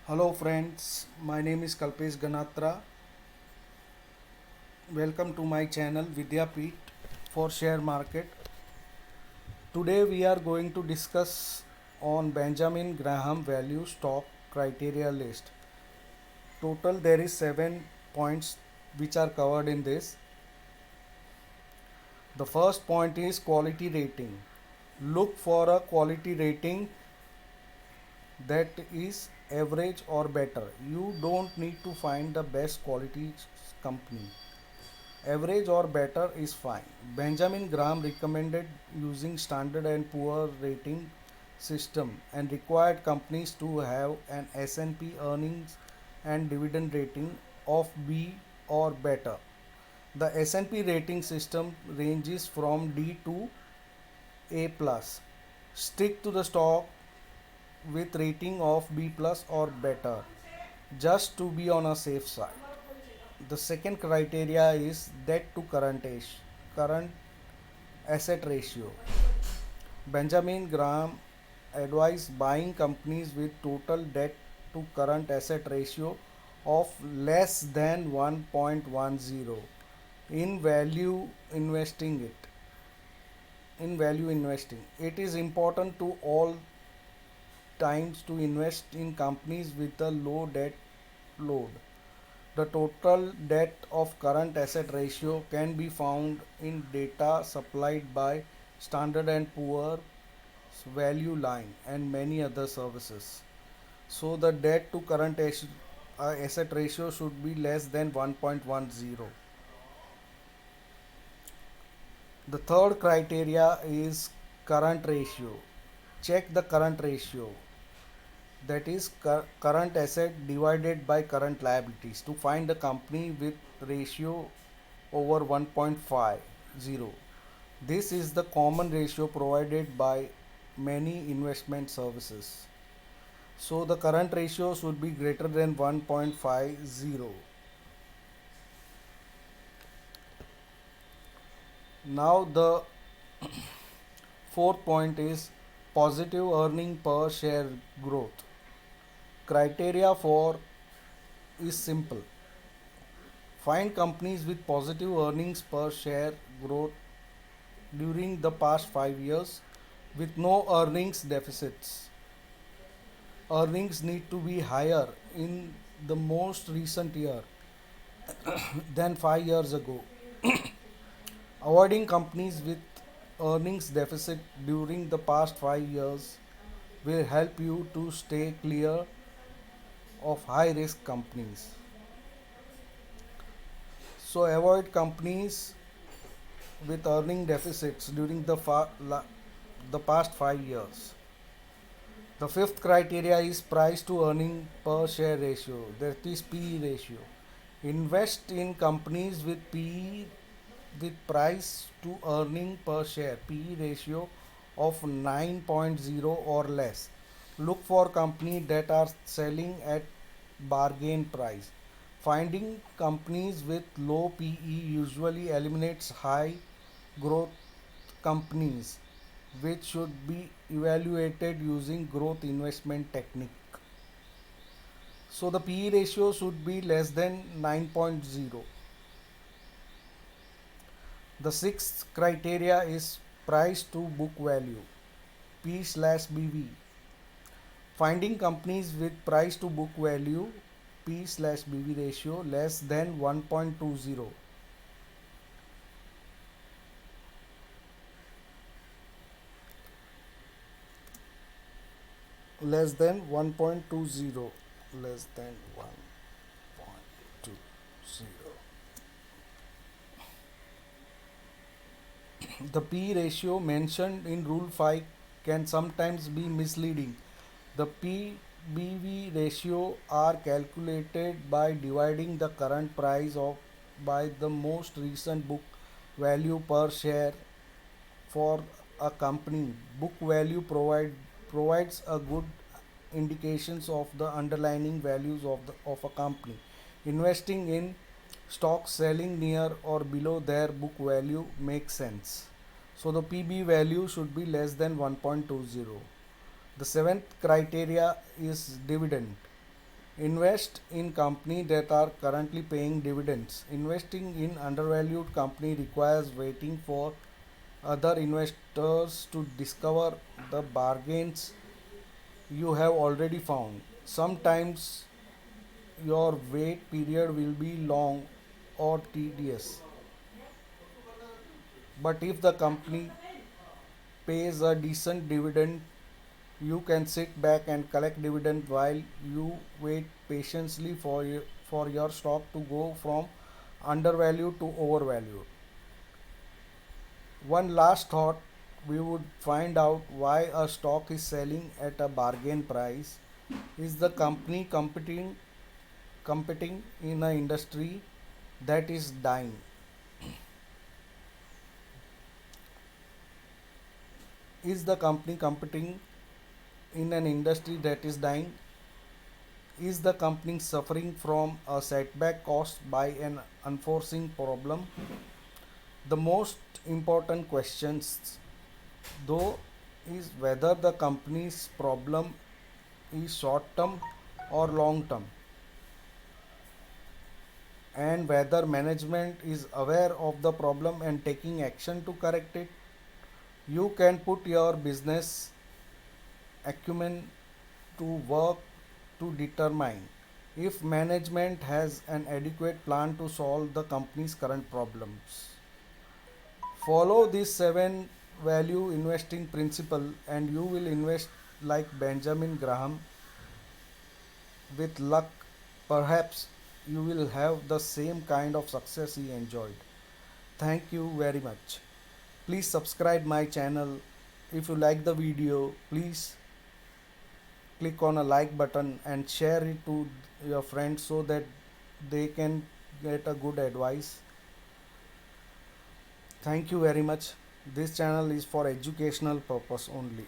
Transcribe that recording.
Hello friends, my name is Kalpesh Ganatra. Welcome to my channel Vidyapeeth for share market. Today we are going to discuss on Benjamin Graham value stock criteria list. Total there is 7 points which are covered in this. The first point is quality rating. Look for a quality rating that is average or better. You don't need to find the best quality company. Average or better is fine. Benjamin Graham recommended using Standard and Poor rating system and required companies to have an S&P earnings and dividend rating of B or better. The S&P rating system ranges from D to A plus. Stick to the stock with rating of B plus or better just to be on a safe side. The second criteria is debt to current asset ratio. Benjamin Graham advised buying companies with total debt to current asset ratio of less than 1.10 in value investing. It is important to all times to invest in companies with a low debt load. The total debt of current asset ratio can be found in data supplied by Standard and Poor's Value Line and many other services. So the debt to current asset ratio should be less than 1.10. The third criteria is current ratio. Check the current ratio, that is current asset divided by current liabilities to find a company with ratio over 1.50. This is the common ratio provided by many investment services. So the current ratio should be greater than 1.50. Now the fourth point is positive earning per share growth. Criteria for is simple. Find companies with positive earnings per share growth during the past 5 years with no earnings deficits. Earnings need to be higher in the most recent year than 5 years ago. Avoiding companies with earnings deficit during the past 5 years will help you to stay clear of high risk companies. So avoid companies with earning deficits during the past 5 years. The fifth criteria is price to earning per share ratio, that is PE ratio. Invest in companies with PE with price to earning per share PE ratio of 9.0 or less. Look for companies that are selling at bargain price. Finding companies with low PE usually eliminates high growth companies which should be evaluated using growth investment technique. So the PE ratio should be less than 9.0. The sixth criteria is price to book value, P slash BV. Finding companies with price to book value, P slash BV ratio less than 1.20. Less than 1.20. Less than 1.20. The P ratio mentioned in Rule 5 can sometimes be misleading. The PBV ratio are calculated by dividing the current price of by the most recent book value per share for a company. Book value provides a good indications of the underlying values of a company. Investing in stocks selling near or below their book value makes sense. So the PB value should be less than 1.20. The seventh criteria is dividend. Invest in company that are currently paying dividends. Investing in undervalued company requires waiting for other investors to discover the bargains you have already found. Sometimes your wait period will be long or tedious, but if the company pays a decent dividend, you can sit back and collect dividend while you wait patiently for your stock to go from undervalued to overvalued. One last thought, we would find out why a stock is selling at a bargain price. Is the company competing in an industry that is dying? Is the company competing in an industry that is dying? Is the company suffering from a setback caused by an unforeseen problem? The most important questions, though, is whether the company's problem is short term or long term, and whether management is aware of the problem and taking action to correct it. You can put your business acumen to work to determine if management has an adequate plan to solve the company's current problems. Follow these 7 value investing principle and you will invest like Benjamin Graham. With luck, perhaps you will have the same kind of success he enjoyed. Thank you very much. Please subscribe my channel. If you like the video, please click on a like button and share it to your friends so that they can get a good advice. Thank you very much. This channel is for educational purpose only.